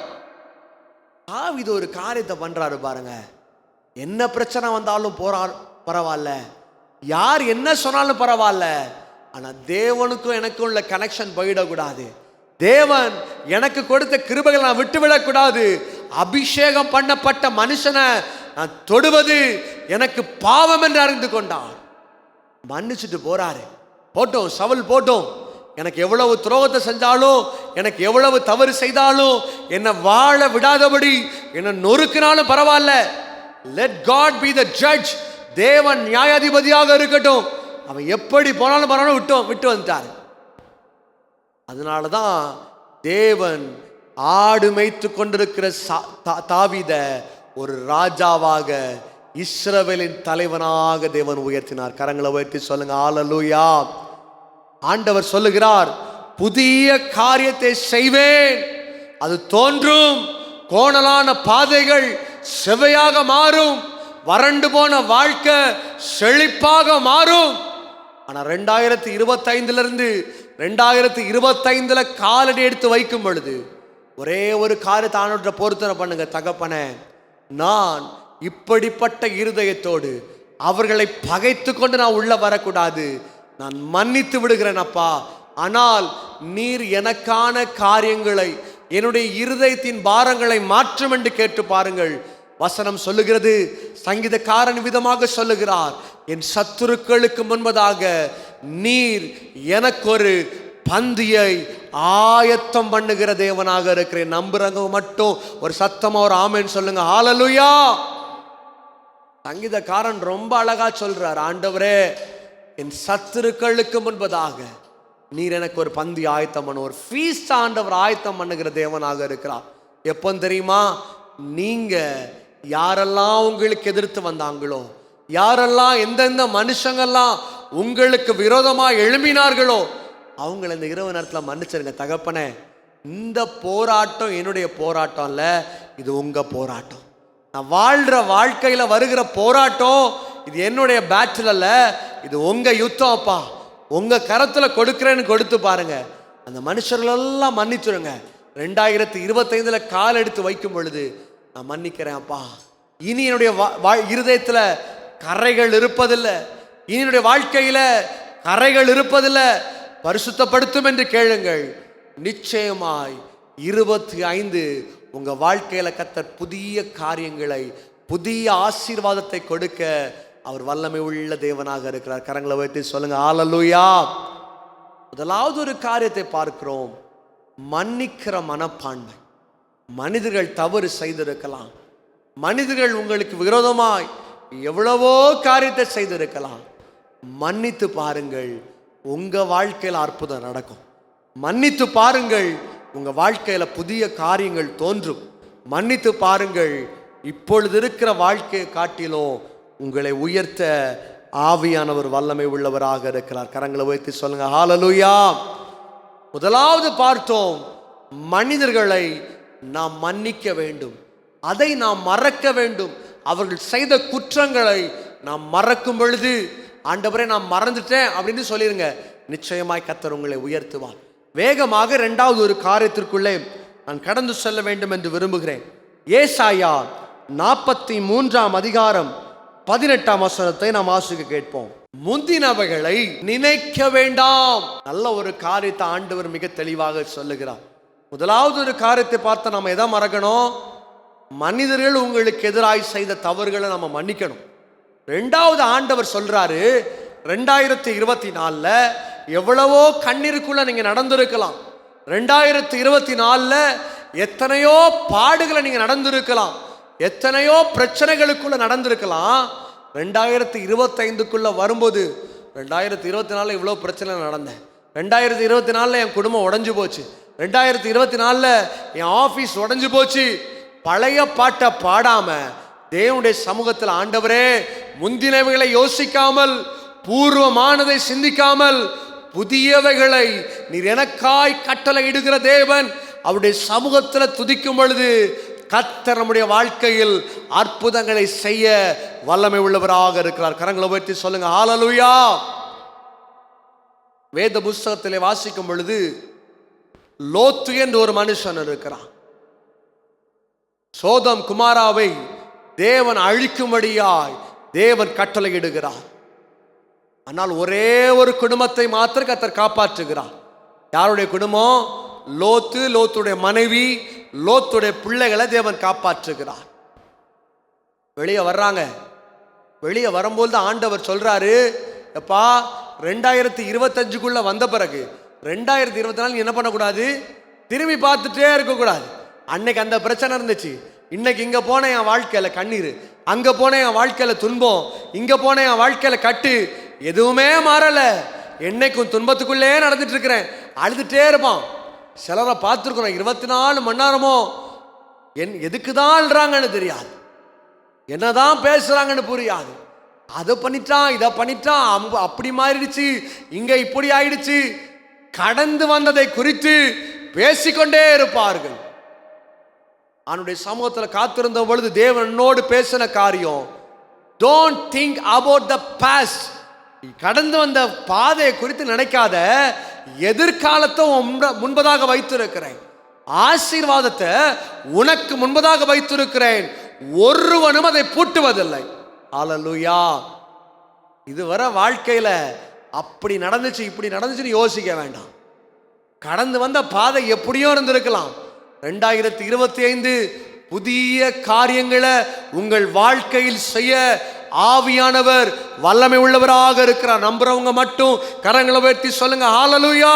இது ஒரு காரியத்தை பண்றாரு பாருங்க. என்ன பிரச்சனை வந்தாலும் பரவாயில்ல, யார் என்ன சொன்னாலும் பரவாயில்ல, ஆனா தேவனுக்கும் எனக்கும் உள்ள கனெக்ஷன் போயிடக்கூடாது. தேவன் எனக்கு கொடுத்த கிருபைகளை நான் விட்டுவிடக்கூடாது. அபிஷேகம் பண்ணப்பட்ட மனுஷனை நான் தொடுவது எனக்கு பாவம் என்று அறிந்து கொண்டார். மன்னிச்சுட்டு போறாரு. போட்டோம், சவுல் போட்டோம். எனக்கு எவ்வளவு துரோகத்தை செஞ்சாலும், எனக்கு எவ்வளவு தவறு செய்தாலும், என்னை வாழ விடாதபடி என்னை நொறுக்கினாலும் பரவாயில்ல, let God be the judge. தேவன் நியாயாதிபதியாக இருக்கட்டும், அவன் எப்படி போனாலும் பரவாயில்ல விட்டு வந்துட்டார். அதனாலதான் தேவன் ஆடு மேய்த்து கொண்டிருக்கிற தாவீத ஒரு ராஜாவாக, இஸ்ரவேலின் தலைவனாக தேவன் உயர்த்தினார். கரங்களை உயர்த்தி சொல்லுங்க ஹல்லேலூயா. ஆண்டவர் சொல்லுகிறார், புதிய காரியத்தை செய்வேன், அது தோன்றும், கோணலான பாதைகள் செவ்வையாக மாறும், வறண்டு போன வாழ்க்கை செழிப்பாக மாறும். ஆனா 2025 இருந்து 2025 காலடி எடுத்து வைக்கும் பொழுது ஒரே ஒரு காரியத்தை ஆண்டவர்கிட்ட பொருத்தனை பண்ணுங்க. தகப்பனே, நான் இப்படிப்பட்ட இருதயத்தோடு அவர்களை பகைத்து கொண்டு நான் உள்ள வரக்கூடாது, நான் மன்னித்து விடுகிறேன் அப்பா. ஆனால் நீர் எனக்கான காரியங்களை, என்னுடைய இருதயத்தின் பாரங்களை மாற்றும் என்று கேட்டு பாருங்கள். வசனம் சொல்லுகிறது, சங்கீதக்காரன் விதமாக சொல்லுகிறார், என் சத்துருக்களுக்கு முன்பதாக நீர் எனக்கு ஒரு பந்தியை ஆயத்தம் பண்ணுகிற தேவனாக இருக்கிறேன். நம்புறவங்க மட்டும் ஒரு சத்தமா ஒரு ஆமென் சொல்லுங்க ஹல்லேலூயா. சங்கீதக்காரன் ரொம்ப அழகா சொல்றார், ஆண்டவரே, என் சத்துருக்களுக்கு முன்பதாக நீர் எனக்கு ஒரு பந்தி ஆயத்தம் பண்ண, ஒரு ஃபீஸ்ட் ஆண்டவர் ஆயத்தம் பண்ணுகிற தேவனாக இருக்கிறார். எப்போ தெரியுமா? நீங்க யாரெல்லாம் உங்களுக்கு எதிர்த்து வந்தாங்களோ, யாரெல்லாம் எந்தெந்த மனுஷங்கள்லாம் உங்களுக்கு விரோதமா எழும்பினார்களோ அவங்களை இந்த இரவு நேரத்தில் மன்னிச்சிருங்க. தகப்பனே, இந்த போராட்டம் என்னுடைய போராட்டம் இல்ல, இது உங்க போராட்டம். நான் வாழ்ற வாழ்க்கையில வருகிற போராட்டம் இது என்னுடைய பேட்டில் அல்ல, இது உங்க யுத்தம் அப்பா. உங்க கரத்துல கொடுக்கிறேன்னு கொடுத்து பாருங்க. அந்த மனுஷர்களெல்லாம் மன்னிச்சுருங்க. 2025 கால் எடுத்து வைக்கும் பொழுது நான் மன்னிக்கிறேன் அப்பா. இனி என்னுடைய இருதயத்துல கரைகள் இருப்பதில்லை, இனி என்னுடைய வாழ்க்கையில கரைகள் இருப்பதில்லை, பரிசுத்தப்படுத்தும் என்று கேளுங்கள். நிச்சயமாய் 25 உங்க வாழ்க்கையில கர்த்தர் புதிய காரியங்களை, புதிய ஆசீர்வாதத்தை கொடுக்க அவர் வல்லமை உள்ள தேவனாக இருக்கிறார். கரங்களை வைத்து சொல்லுங்க ஹல்லேலூயா. முதலாவது ஒரு காரியத்தை பார்க்கிறோம், மன்னிக்கிற மனப்பான்மை. மனிதர்கள் தவறு செய்திருக்கலாம், மனிதர்கள் உங்களுக்கு விரோதமாய் எவ்வளவோ காரியத்தை செய்திருக்கலாம். மன்னித்து பாருங்கள், உங்க வாழ்க்கையில் அற்புதம் நடக்கும். மன்னித்து பாருங்கள், உங்க வாழ்க்கையில புதிய காரியங்கள் தோன்றும். மன்னித்து பாருங்கள், இப்பொழுது இருக்கிற வாழ்க்கையை காட்டிலும் உங்களை உயர்த்த ஆவியானவர் வல்லமை உள்ளவராக இருக்கிறார். கரங்களை வைத்து சொல்லுங்க ஹல்லேலூயா. முதலாவது பார்த்தோம், மனிதர்களை நாம் மன்னிக்க வேண்டும், அதை நாம் மறக்க வேண்டும். அவர்கள் செய்த குற்றங்களை நாம் மறக்கும் பொழுது, ஆண்டவரே நான் மறந்துட்டேன் அப்படின்னு சொல்லிருங்க, நிச்சயமாய் கர்த்தர் உங்களை உயர்த்துவார். வேகமாக 2வது ஒரு காரியத்திற்குள்ளே நான் கடந்து செல்ல வேண்டும் என்று விரும்புகிறேன். ஏசாயா 43 அதிகாரம் 18 வசனத்தை நாம் வாசிக்க கேட்போம். முந்தினவைகளை நினைக்க வேண்டாம். நல்ல ஒரு காரியத்தை ஆண்டவர் மிக தெளிவாக சொல்லுகிறார். முதலாவது ஒரு காரியத்தை பார்த்து நம்ம எதை மறக்கணும்? மனிதர்கள் உங்களுக்கு எதிராய் செய்த தவறுகளை நம்ம மன்னிக்கணும். 2வது ஆண்டவர் சொல்றாரு, 2024 எவ்வளவோ கண்ணீருக்குள்ள நீங்க நடந்திருக்கலாம், 2024 எத்தனையோ பாடுகளை நீங்க நடந்திருக்கலாம், எத்தனையோ பிரச்சனைகளுக்குள்ள நடந்திருக்கலாம். 2025 வரும்போது 2024 இவ்வளோ பிரச்சனை நடந்தேன், 2024 என் குடும்பம் உடஞ்சு போச்சு, 2024 என் ஆஃபீஸ் உடஞ்சு போச்சு. பழைய பாட்டை பாடாம தேவனுடைய சமூகத்தில், ஆண்டவரே முந்தினவைகளை யோசிக்காமல், பூர்வமானதை சிந்திக்காமல், புதியவைகளை நீர் எனக்காய் கட்டளை இடுகிற தேவன், அவருடைய சமூகத்தில் துதிக்கும் பொழுது கர்த்தர் நம்முடைய வாழ்க்கையில் அற்புதங்களை செய்ய வல்லமை உள்ளவராக இருக்கிறார். கரங்களை உயர்த்தி சொல்லுங்க ஹல்லேலூயா. வேத புஸ்தகத்திலே வாசிக்கும் பொழுது லோத்து என்று ஒரு மனுஷன் இருக்கிறான். சோதம் குமாராவை தேவன் அழிக்கும்படியாய் தேவன் கட்டளையிடுகிறார். ஆனால் ஒரே ஒரு குடும்பத்தை மாத்திரம் கர்த்தர் காப்பாற்றுகிறார். யாருடைய குடும்பம்? லோத்து, லோத்துடைய மனைவி, லோத்துடைய பிள்ளைகளை தேவன் காப்பாற்றுகிறார். வெளியே வர்றாங்க. வெளியே வரும்போது ஆண்டவர் சொல்றாரு, எப்பா 2025 வந்த பிறகு 2024 என்ன பண்ணக்கூடாது? திரும்பி பார்த்துட்டே இருக்கக்கூடாது. அன்னைக்கு அந்த பிரச்சனை இருந்துச்சு, இன்னைக்கு இங்க போன என் வாழ்க்கையில கண்ணீர், அங்க போன என் வாழ்க்கையில துன்பம், இங்க போன என் வாழ்க்கையில கட்டு, எதுவுமே மாறல, என்னைக்கும் துன்பத்துக்குள்ளே நடந்துட்டு இருக்கிறேன், அழுதுட்டே இருப்பான். சிலரை பார்த்துருக்குறோம் 24 மணி நேரமும் எதுக்கு தான் அழுறாங்கன்னு தெரியாது, என்னதான் பேசுறாங்கன்னு புரியாது. அதை பண்ணிட்டான், இதை பண்ணிட்டான், அப்படி மாறிடுச்சு, இங்க இப்படி ஆயிடுச்சு, கடந்து வந்ததை குறித்து பேசிக்கொண்டே இருப்பார்கள். அவனுடைய சமூகத்தில் காத்திருந்த பொழுது தேவனோடு பேசின காரியம், don't think about the past. கடந்து வந்த பாதையை குறித்து நினைக்காத, எதிர்காலத்தை முன்பதாக வைத்திருக்கிறேன், ஆசீர்வாதத்தை உனக்கு முன்பதாக வைத்திருக்கிறேன், ஒருவனும் அதை பூட்டுவதில்லை. ஹல்லேலூயா. இதுவரை வாழ்க்கையில அப்படி நடந்துச்சு இப்படி நடந்துச்சுன்னு யோசிக்க வேண்டாம். கடந்து வந்த பாதை எப்படியோ இருந்திருக்கலாம். 2025 புதிய காரியங்களை உங்கள் வாழ்க்கையில் செய்ய ஆவியானவர் வல்லமை உள்ளவராக இருக்கிறார். நம்புறவங்க மட்டும் கரங்களை உயர்த்தி சொல்லுங்க ஹல்லேலூயா.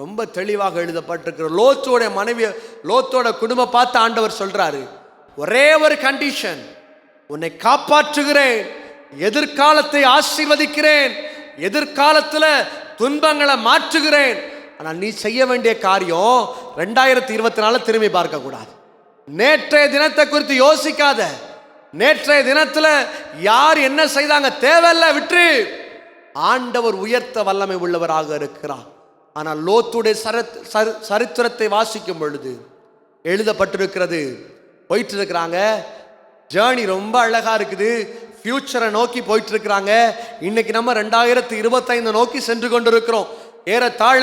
ரொம்ப தெளிவாக எழுதப்பட்டிருக்கிற லோத்தோட மனைவி, லோத்தோட குடும்பம் பார்த்து ஆண்டவர் சொல்றாரு, ஒரே ஒரு கண்டிஷன், உன்னை காப்பாற்றுகிறேன், எதிர்காலத்தை ஆசீர்வதிக்கிறேன், எதிர்காலத்தில் துன்பங்களை மாற்றுகிறேன். ஆனால் நீ செய்ய வேண்டிய காரியம் 2024 திரும்பி பார்க்க கூடாது. நேற்றைய தினத்தை குறித்து யோசிக்காத. நேற்றைய தினத்தில் யார் என்ன செய்தாங்க தேவையில்லை, விட்டு. ஆண்டவர் உயர்த்த வல்லமை உள்ளவராக இருக்கிறார். ஆனால் லோத்துடைய சரித்திரத்தை வாசிக்கும் பொழுது எழுதப்பட்டிருக்கிறது, போயிட்டு இருக்கிறாங்க, ஜேர்னி ரொம்ப அழகா இருக்குது, ஃபியூச்சரை நோக்கி போயிட்டு இருக்கிறாங்க. இன்னைக்கு நம்ம 2025 நோக்கி சென்று கொண்டிருக்கிறோம். ஏறத்தாழ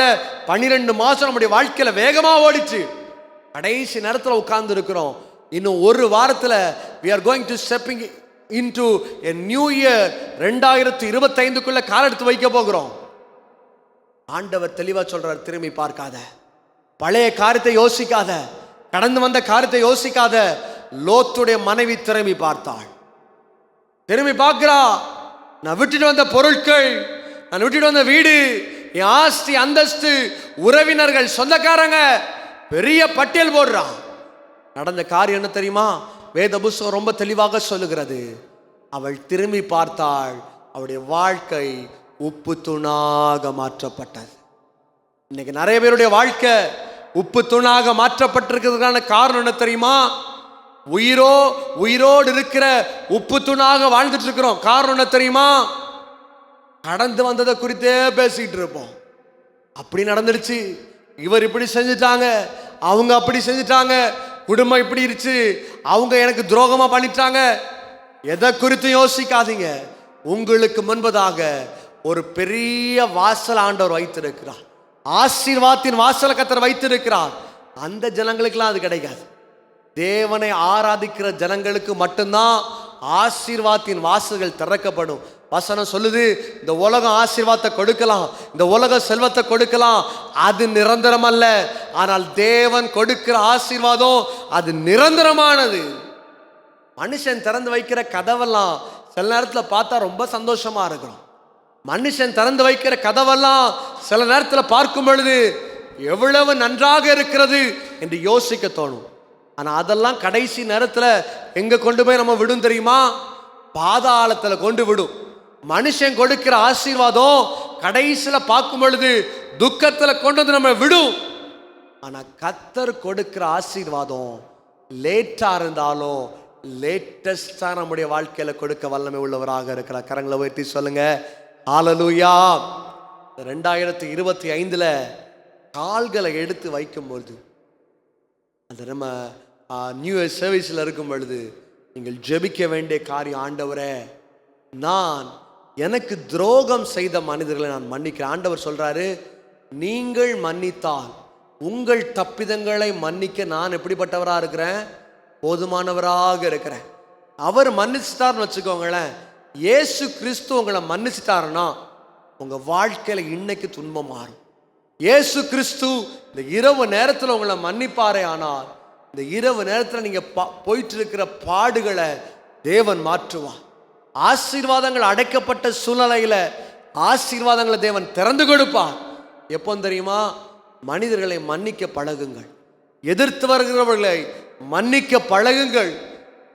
12 மாசம் நம்முடைய வாழ்க்கையில வேகமா ஓடிச்சு. கடைசி நேரத்தில் உட்கார்ந்து இருக்கிறோம். இன்னும் ஒரு வாரத்தில் we are going to stepping into a new year. 2025 கால் எடுத்து வைக்க போகிறோம். ஆண்டவர் தெளிவா சொல்றார், திரும்பி பார்க்காத, பழைய காரியத்தை யோசிக்காத, கடந்து வந்த காரியத்தை யோசிக்காத. லோத்துடைய மனைவி திரும்பி பார்த்தாள். திரும்பி பார்க்கிறா, நான் விட்டுட்டு வந்த பொருட்கள், நான் விட்டுட்டு வந்த வீடு, என் ஆஸ்தி அந்தஸ்து, உறவினர்கள், சொந்தக்காரங்க, பெரிய பட்டியல் போடுறான். நடந்த காரியம் என்ன தெரியுமா? வேத புஸ்தகம் ரொம்ப தெளிவாக சொல்லுகிறது. அவள் திரும்பி பார்த்தாள், அவளுடைய வாழ்க்கை உப்பு தூணாக மாற்றப்பட்டது. இன்னைக்கு நிறைய பேருடைய வாழ்க்கை உப்பு தூணாக மாற்றப்பட்டிருக்கிறதுக்கான காரணம் என்ன தெரியுமா? உயிரோடு இருக்கிற உப்பு தூணாக வாழ்ந்துட்டு இருக்கிறோம். காரணம் என்ன தெரியுமா? கடந்து வந்ததை குறித்தே பேசிக்கிட்டு இருப்போம். அப்படி நடந்துடுச்சு, இவர் இப்படி செஞ்சுட்டாங்க, அவங்க அப்படி செஞ்சுட்டாங்க, குடும்பம் இப்படி இருச்சு, அவங்க எனக்கு துரோகமா பண்ணிட்டாங்க. எதை குறித்து யோசிக்காதீங்க. உங்களுக்கு முன்பதாக ஒரு பெரிய வாசல் ஆண்டவர் வைத்திருக்கிறார். ஆசீர்வாதத்தின் வாசலை கர்த்தர் வைத்திருக்கிறார். அந்த ஜனங்களுக்கெல்லாம் அது கிடைக்காது. தேவனை ஆராதிக்கிற ஜனங்களுக்கு மட்டும்தான் ஆசீர்வாதத்தின் வாசல்கள் திறக்கப்படும். வசனம் சொல்லுது, இந்த உலகம் ஆசீர்வாதத்தை கொடுக்கலாம், இந்த உலகம் செல்வத்தை கொடுக்கலாம், அது நிரந்தரம் அல்ல. ஆனால் தேவன் கொடுக்கிற ஆசீர்வாதம் அது நிரந்தரமானது. மனுஷன் திறந்து வைக்கிற கதவெல்லாம் சில நேரத்தில் பார்த்தா ரொம்ப சந்தோஷமா இருக்கிறோம். மனுஷன் திறந்து வைக்கிற கதவெல்லாம் சில நேரத்தில் பார்க்கும் பொழுது எவ்வளவு நன்றாக இருக்கிறது என்று யோசிக்க தோணும். ஆனால் அதெல்லாம் கடைசி நேரத்தில் எங்கே கொண்டு போய் நம்ம விடும் தெரியுமா? பாதாளத்தில் கொண்டு விடும். மனுஷன் கொடுக்கிற ஆசீர்வாதம் கடைசியில பார்க்கும் பொழுது துக்கத்துல கொண்டு வந்து நம்ம விடும். ஆனா கர்த்தர் கொடுக்கிற ஆசீர்வாதம் லேட்டா இருந்தாலும் லேட்டஸ்டா நம்முடைய வாழ்க்கையில கொடுக்க வல்லமை உள்ளவராக இருக்கிறார். கரங்களை உயர்த்தி சொல்லுங்க ஹல்லேலூயா. 2025 கால்களை எடுத்து வைக்கும் பொழுது, அந்த நம்ம நியூ இயர் சர்வீஸில் இருக்கும் பொழுது நீங்கள் ஜெபிக்க வேண்டிய காரியம், ஆண்டவரே நான் எனக்கு துரோகம் செய்த மனிதர்களை நான் மன்னிக்கிறேன். ஆண்டவர் சொல்றாரு, நீங்கள் மன்னித்தால் உங்கள் தப்பிதங்களை மன்னிக்க நான் எப்படிப்பட்டவராக இருக்கிறேன்? போதுமானவராக இருக்கிறேன். அவர் மன்னிச்சிட்டார்னு வச்சுக்கோங்களேன், இயேசு கிறிஸ்து உங்களை மன்னிச்சிட்டாருன்னா உங்க வாழ்க்கையில இன்னைக்கு துன்பம் மாறும். இயேசு கிறிஸ்து இந்த இரவு நேரத்தில் உங்களை மன்னிப்பாரே, ஆனால் இந்த இரவு நேரத்தில் நீங்க போயிட்டு இருக்கிற பாடுகளை தேவன் மாற்றுவார். ஆசீர்வாதங்கள் அடைக்கப்பட்ட சூழ்நிலையில ஆசீர்வாதங்களை தேவன் திறந்து கொடுப்பார். எப்போ தெரியுமா? மனிதர்களை மன்னிக்க பழகுங்கள், எதிர்த்து வருகிறவர்களை மன்னிக்க பழகுங்கள்.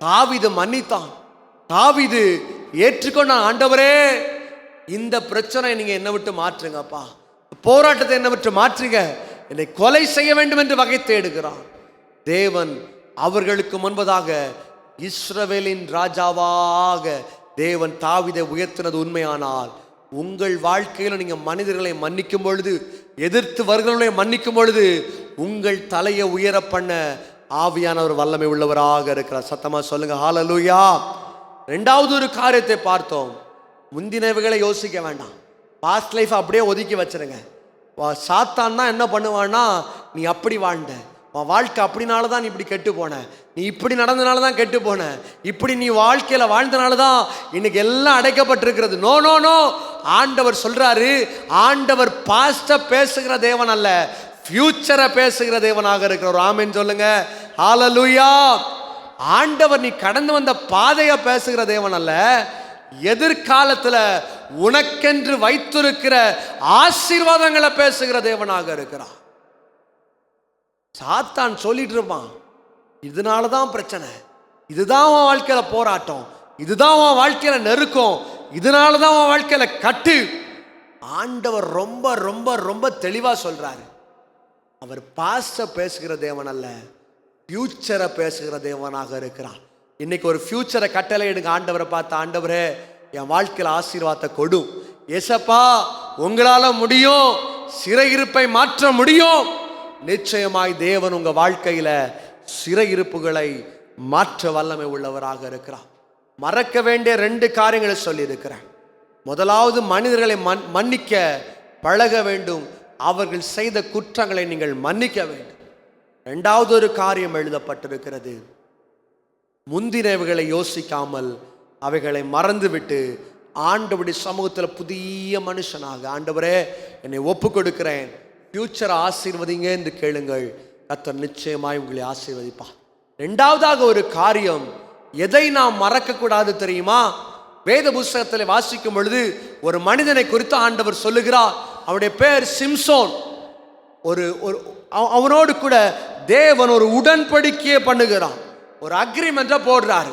தாவீது மன்னித்தான். தாவீது ஏற்றுக்கொண்டான், ஆண்டவரே இந்த பிரச்சனை நீங்க என்னை விட்டு மாற்றுங்கப்பா, போராட்டத்தை என்னை விட்டு மாற்றுங்க, என்னை கொலை செய்ய வேண்டும் என்று வகை தேடுகிறான். தேவன் அவர்களுக்கு முன்பதாக இஸ்ரவேலின் ராஜாவாக தேவன் தாவீதை உயர்த்தினது உண்மையானால், உங்கள் வாழ்க்கையில் நீங்க மனிதர்களை மன்னிக்கும் பொழுது, எதிர்த்து வருகிறவர்களை மன்னிக்கும் பொழுது உங்கள் தலையை உயர பண்ண ஆவியானவர் வல்லமை உள்ளவராக இருக்கிறார். சத்தமா சொல்லுங்க ஹல்லேலூயா. ரெண்டாவது ஒரு காரியத்தை பார்த்தோம். முந்தினவைகளை யோசிக்க வேண்டாம், பாஸ்ட் லைஃப் அப்படியே ஒதுக்கி வச்சிருங்க. சாத்தான்னா என்ன பண்ணுவான்னா, நீ அப்படி வாழ்ந்த, உன் வாழ்க்கை அப்படினால தான் நீ இப்படி கெட்டு போன, நீ இப்படி நடந்தனால தான் கெட்டு போன, இப்படி நீ வாழ்க்கையில வாழ்ந்தனால தான் இன்னைக்கு எல்லாம் அடைக்கப்பட்டிருக்கிறது. No no no. ஆண்டவர் சொல்றாரு, ஆண்டவர் பாஸ்ட பேசுகிற தேவன் அல்ல, ஃபியூச்சரை பேசுகிற தேவனாக இருக்கிறவர். ஆமென் சொல்லுங்க ஹல்லேலூயா. ஆண்டவர் நீ கடந்து வந்த பாதையை பேசுகிற தேவன் அல்ல, எதிர்காலத்துல உனக்கென்று வைத்திருக்கிற ஆசீர்வாதங்களை பேசுகிற தேவனாக இருக்கிறார். சாத்தான் சொல்லிட்டு இருப்பான், இதனாலதான் பிரச்சனை, இதுதான் உன் வாழ்க்கையில போராட்டம், இதுதான் உன் வாழ்க்கையில நெருக்கம், இதனாலதான் உன் வாழ்க்கையில கட்டு. ஆண்டவர் ரொம்ப ரொம்ப ரொம்ப தெளிவா சொல்றாரு, அவர் பாஸ்ட பேசுகிற தேவன் அல்ல, ஃபியூச்சரை பேசுகிற தேவனாக இருக்கிறார். இன்னைக்கு ஒரு ஃபியூச்சரை கட்டளை எடுங்க. ஆண்டவரை பார்த்து, ஆண்டவரே என் வாழ்க்கையில் ஆசீர்வாதத்தை கொடு, ஏசப்பா உங்களால முடியும், சிறையிருப்பை மாற்ற முடியும். நிச்சயமாய் தேவன் உங்க வாழ்க்கையில சிறையிருப்புகளை மாற்ற வல்லமை உள்ளவராக இருக்கிறார். மறக்க வேண்டிய 2 காரியங்களை சொல்லி இருக்கிறேன். முதலாவது, மனிதர்களை மன்னிக்க பழக வேண்டும், அவர்கள் செய்த குற்றங்களை நீங்கள் மன்னிக்க வேண்டும். இரண்டாவது ஒரு காரியம் எழுதப்பட்டிருக்கிறது, முந்தினவைகளை யோசிக்காமல் அவைகளை மறந்துவிட்டு ஆண்டவருடைய சமூகத்தில் புதிய மனுஷனாக, ஆண்டவரே என்னை ஒப்பு கொடுக்கிறேன், ஃபியூச்சரை ஆசீர்வதிங்க என்று கேளுங்கள். கர்த்தர் நிச்சயமாய் உங்களை ஆசீர்வதிப்பார். இரண்டாவதாக ஒரு காரியம், எதை நாம் மறக்க கூடாது தெரியுமா? வேத புஸ்தகத்தில் வாசிக்கும் பொழுது ஒரு மனிதனை குறித்து ஆண்டவர் சொல்லுகிறார். அவனுடைய பேர் சிம்சோன். அவனோடு கூட தேவன் ஒரு உடன்படிக்கையை பண்ணுகிறான், ஒரு அக்ரிமெண்ட்டை போடுறாரு.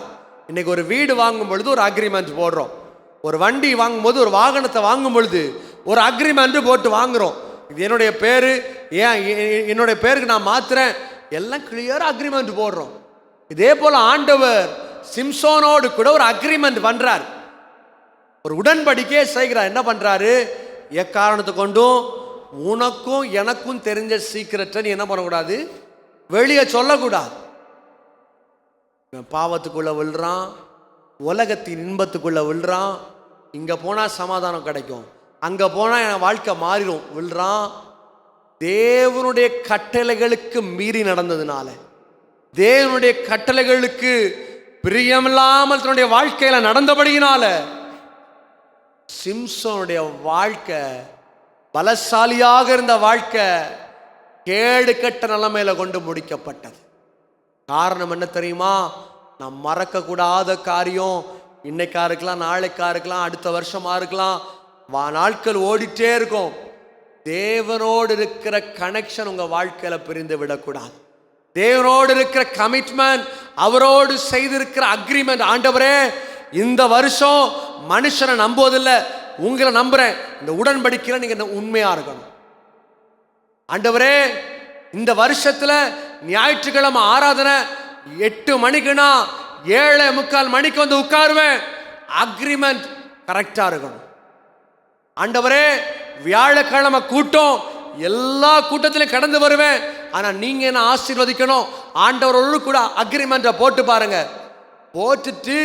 இன்னைக்கு ஒரு வீடு வாங்கும் பொழுது ஒரு அக்ரிமெண்ட் போடுறோம், ஒரு வண்டி வாங்கும் போது, ஒரு வாகனத்தை வாங்கும் பொழுது ஒரு அக்ரிமெண்ட் போட்டு வாங்குறோம். இது என்னுடைய பேரு, ஏன் என்னுடைய பேருக்கு நான் மாத்துறேன், எல்லாம் கிளியரா அக்ரிமெண்ட் போடுறோம். இதே போல ஆண்டவர் சிம்சோனோடு கூட ஒரு அக்ரிமெண்ட் பண்றார், ஒரு உடன்படிக்கையை செய்கிறார். என்ன பண்றாரு? எக்காரணத்தை கொண்டும் உனக்கும் எனக்கும் தெரிஞ்ச சீக்கிரத்தை நீ என்ன பண்ணக்கூடாது, வெளியே சொல்லக்கூடாது. பாவத்துக்குள்ள விழுறான், உலகத்தின் இன்பத்துக்குள்ள விழுறான், இங்க போனா சமாதானம் கிடைக்கும், அங்க போனா என் வாழ்க்கை மாறிடும் விழுறான். தேவனுடைய கட்டளைகளுக்கு மீறி நடந்ததுனால, தேவனுடைய கட்டளைகளுக்கு பிரியமில்லாமல் தன்னுடைய வாழ்க்கையில நடந்தபடியினால சிம்சோனுடைய வாழ்க்கை, பலசாலியாக இருந்த வாழ்க்கை கேடு கட்ட நிலைமையில கொண்டு முடிக்கப்பட்டது. காரணம் என்ன தெரியுமா? நாம் மறக்க கூடாத காரியம், இன்னைக்கா இருக்கலாம், நாளைக்கா இருக்கலாம், அடுத்த வருஷமா இருக்கலாம், நாட்கள் ஓடிட்டே இருக்கும். தேவனோடு இருக்கிற கனெக்ஷன் உங்க வாழ்க்கையில பிரிந்து விடக்கூடாது. தேவனோடு இருக்கிற கமிட்மெண்ட், அவரோடு செய்திருக்கிற அக்ரிமெண்ட், ஆண்டவரே இந்த வருஷம் மனுஷனை நம்புவதில்லை, உங்களை நம்புறேன். இந்த உடன்படிக்கையில நீங்க உண்மையா இருக்கணும். ஆண்டவரே, இந்த வருஷத்துல ஞாயிற்றுக்கிழமை ஆராதனை 8 மணிக்குனா 7:45 மணிக்கு வந்து உட்காருவேன். அக்ரிமெண்ட் கரெக்டா இருக்கணும். ஆண்டவரே, வியாழக்கிழமை கூட்டம் எல்லா கூட்டத்திலையும் கடந்து வருவேன். ஆனா நீங்க என்ன ஆசீர்வதிக்கணும். ஆண்டவரோடு கூட அக்ரிமெண்ட்டை போட்டு பாருங்க. போட்டுட்டு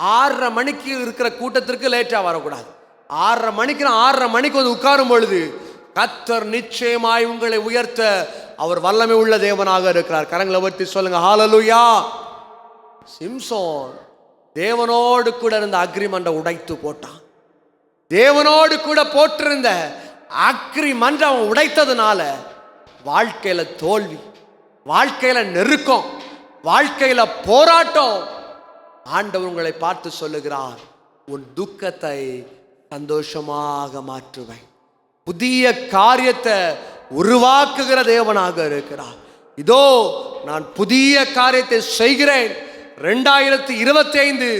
6:30 மணிக்கு இருக்கிற கூட்டத்திற்கு லேட்டா வரக்கூடாது. 6:30 மணிக்கு 6:30 மணிக்கு வந்து உட்காரும் பொழுது கர்த்தர் நிச்சயமாய் உங்களை உயர்த்த அவர் வல்லமை உள்ள தேவனாக இருக்கிறார். கரங்களை உயர்த்தி சொல்லுங்க ஹல்லேலூயா. சிம்சோன் தேவனோடு கூட இருந்த அக்ரிமெண்ட்டை உடைத்து போட்டான். தேவனோடு கூட போட்டிருந்த அக்ரிமெண்ட் அவன் உடைத்ததுனால வாழ்க்கையில தோல்வி, வாழ்க்கையில நெருக்கம், வாழ்க்கையில போராட்டம். ஆண்டவர் உங்களை பார்த்து சொல்லுகிறார், உன் துக்கத்தை சந்தோஷமாக மாற்றுவேன். புதிய காரியத்தை உருவாக்குகிற தேவனாக இருக்கிறார். இதோ நான் புதிய காரியத்தை செய்கிறேன். 2025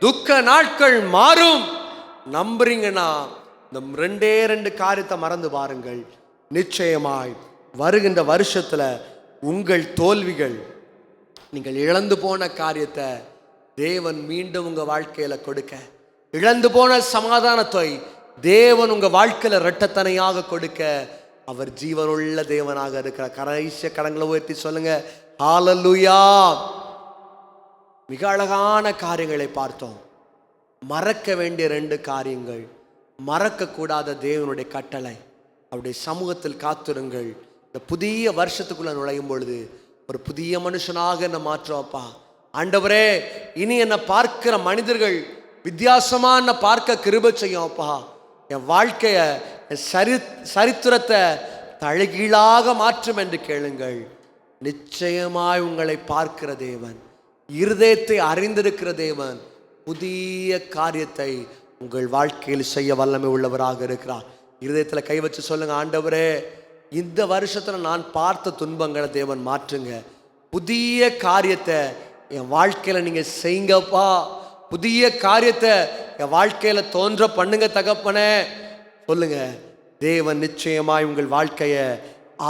துக்க நாட்கள் மாறும். நம்புறீங்கன்னா இந்த 2 காரியத்தை மறந்து பாருங்கள். நிச்சயமாய் வருகின்ற வருஷத்துல உங்கள் தோல்விகள், நீங்கள் இழந்து போன காரியத்தை தேவன் மீண்டும் உங்க வாழ்க்கையில கொடுக்க, இழந்து போன சமாதானத்தை தேவன் உங்க வாழ்க்கையில இரட்டத்தனையாக கொடுக்க அவர் ஜீவனுள்ள தேவனாக இருக்கிறார். கடைசிய கரங்களை உயர்த்தி சொல்லுங்க ஹல்லேலூயா. மிக அழகான காரியங்களை பார்த்தோம். மறக்க வேண்டிய 2 காரியங்கள். மறக்க கூடாத தேவனுடைய கட்டளை, அவருடைய சமூகத்தில் காத்திருங்கள். இந்த புதிய வருஷத்துக்குள்ள நுழையும் பொழுது ஒரு புதிய மனுஷனாக என்ன மாற்றப்பா. ஆண்டவரே, இனி என்னை பார்க்கிற மனிதர்கள் வித்தியாசமா என்ன பார்க்க கிருபை செய்யும்ப்பா. என் வாழ்க்கைய, என் சரித்திரத்தை தலைகீழாக மாற்றும் என்று கேளுங்கள். நிச்சயமாய் உங்களை பார்க்கிற தேவன், இருதயத்தை அறிந்திருக்கிற தேவன் புதிய காரியத்தை உங்கள் வாழ்க்கையில் செய்ய வல்லமை உள்ளவராக இருக்கிறார். இருதயத்தில் கை வச்சு சொல்லுங்க, ஆண்டவரே, இந்த வருஷத்துல நான் பார்த்த துன்பங்களை தேவன் மாற்றுங்க. புதிய காரியத்தை என் வாழ்க்கையில நீங்க செய்யுங்கப்பா. புதிய காரியத்தை என் வாழ்க்கையில தோன்ற பண்ணுங்க தகப்பனே. சொல்லுங்க, தேவன் நிச்சயமாய் உங்கள் வாழ்க்கையை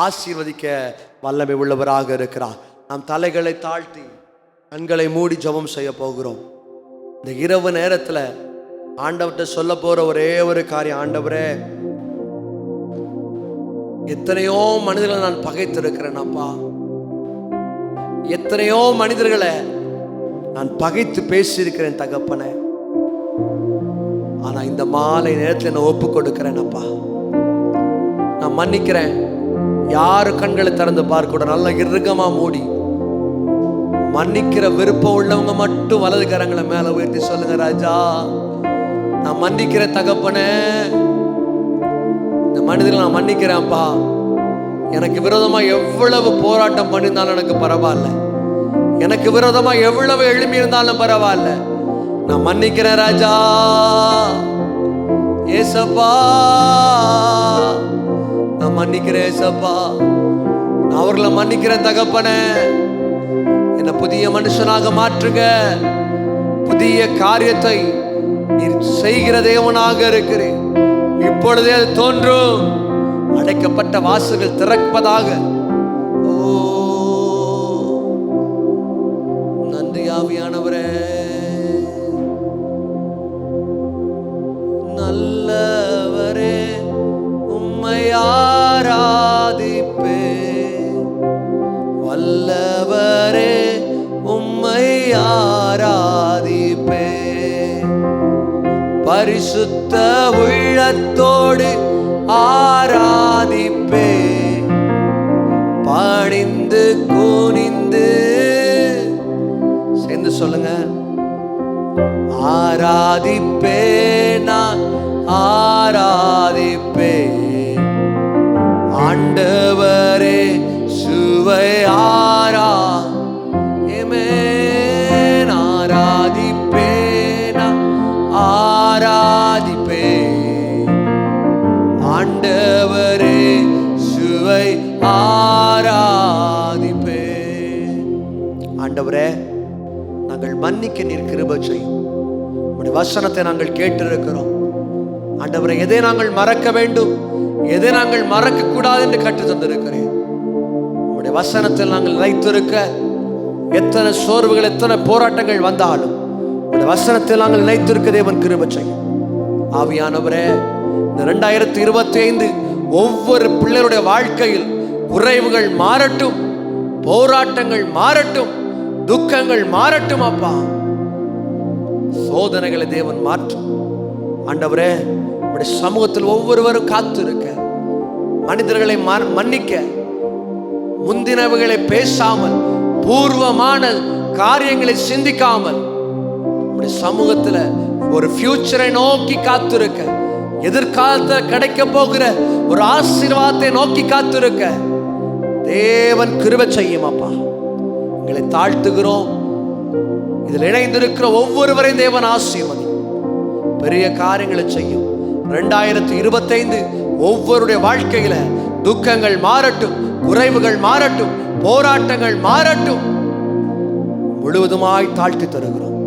ஆசீர்வதிக்க வல்லமை உள்ளவராக இருக்கிறார். நாம் தலைகளை தாழ்த்தி கண்களை மூடி ஜெபம் செய்ய போகிறோம். இந்த இரவு நேரத்துல ஆண்டவர்கிட்ட சொல்ல போற ஒரே ஒரு காரியம், ஆண்டவரே, எத்தனையோ மனிதர்களை நான் பகைத்திருக்கிறேன் அப்பா. எத்தனையோ மனிதர்களை நான் பகைத்து பேசியிருக்கிறேன் தகப்பனே. ஆனா இந்த மாலை நேரத்தில் நான் ஒப்பு கொடுக்கிறேன் அப்பா. நான் மன்னிக்கிறேன். யாரு கண்களை திறந்து பார்க்க, நல்ல இறுக்கமா மூடி மன்னிக்கிற விருப்பம் உள்ளவங்க மட்டும் வலது கரங்களை மேல உயர்த்தி சொல்லுங்க, ராஜா நான் மன்னிக்கிறேன் தகப்பனே. இந்த மனிதர்களை நான் மன்னிக்கிறேன்ப்பா. எனக்கு விரோதமா எவ்வளவு போராட்டம் பண்ணியிருந்தாலும் எனக்கு பரவாயில்ல, எனக்கு விரோதமா எவ்வளவு எழுப்பி இருந்தாலும் பரவாயில்ல, நான் மன்னிக்கிறேன் ராஜா. ஏசப்பா, நான் மன்னிக்கிறேன் ஏசப்பா. நான் அவர்களை மன்னிக்கிறேன் தகப்பனே. என்னை புதிய மனுஷனாக மாற்றுங்க. புதிய காரியத்தை நீர் செய்கிற தேவனாக இருக்கிறேன். இப்பொழுதே அது தோன்றும். அடைக்கப்பட்ட வாசல்கள் திறப்பதாக. ஓ நன்றி ஆவியானவரே. நல்லவரே, உம்மை ஆராதிப்பே. வல்லவரே, உம்மை ஆராதிப்பே. பரிசுத்த உள்ளத்தோடு ஆராதிப்பே. பணிந்து குனிந்து சேர்ந்து சொல்லுங்க, ஆராதிப்பே, நான் ஆராதிப்பே. ஆண்டவரே சுவை ஆராதிப்பே, நான் ஆராதிப்பே. ஆண்டவரே சுவை ஆராதிப்பே. ஆண்டவரே, நாங்கள் மன்னிக்க நீர் கிருபை செய்யும். உம்முடைய வசனத்தை நாங்கள் கேட்டிருக்கிறோம் ஆண்டவரே. எதை நாங்கள் மறக்க வேண்டும், எதை நாங்கள் மறக்க கூடாது என்று கற்றுத் தந்திருக்கிறேன். உம்முடைய வசனத்தில் நாங்கள் நிலைத்திருக்க எத்தனை சோர்வுகள், எத்தனை போராட்டங்கள் வந்தாலும் உம்முடைய வசனத்தில் நாங்கள் நிலைத்திருக்க தேவன் கிருபை செய்யும். ஆவியானவரே, இந்த 2025 ஒவ்வொரு பிள்ளைகளுடைய வாழ்க்கையில் குறைவுகள் மாறட்டும், போராட்டங்கள் மாறட்டும், துக்கங்கள் மாறட்டும். அப்பா, சோதனைகளை தேவன் மாற்றும். ஆண்டவரே, உம்முடைய சமூகத்தில் ஒவ்வொருவரும் காத்திருக்க, மனிதர்களை மன்னிக்க, முந்தினவைகளை பேசாமல், பூர்வமான காரியங்களை சிந்திக்காமல், உம்முடைய சமூகத்தில் ஒரு ஃபியூச்சரை நோக்கி காத்திருக்க, எதிர்காலத்தில் கிடைக்க போகிற ஒரு ஆசீர்வாதத்தை நோக்கி காத்திருக்க தேவன் கிருபை செய்யும். அப்பா, எங்களை தாழ்த்துகிறோம். இதில் இணைந்திருக்கிற ஒவ்வொருவரையும் தேவன் ஆசீர்வதி, பெரிய காரியங்களை செய்யும். 2025 ஒவ்வொருடைய வாழ்க்கையில துக்கங்கள் மாறட்டும், குறைவுகள் மாறட்டும், போராட்டங்கள் மாறட்டும். முழுவதுமாய் தாழ்த்தி தருகிறோம்.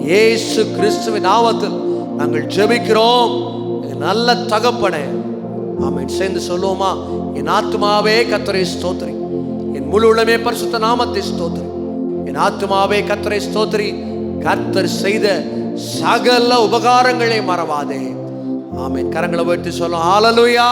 இயேசு கிறிஸ்துவின் நாமத்தில் நாங்கள் ஜெபிக்கிறோம், நல்ல தகப்பனே. ஆமென். சேர்ந்து சொல்லுவோமா? என் ஆத்துமாவே கர்த்தரை ஸ்தோத்திரி, என் முழு உள்ளமே பரிசுத்த நாமத்தை ஸ்தோத்திரி. என் ஆத்துமாவே கர்த்தரை ஸ்தோத்திரி, கர்த்தர் செய்த சகல உபகாரங்களை மறவாதே. ஆமென். கரங்களை உயர்த்தி சொல்லும். ஹல்லேலூயா.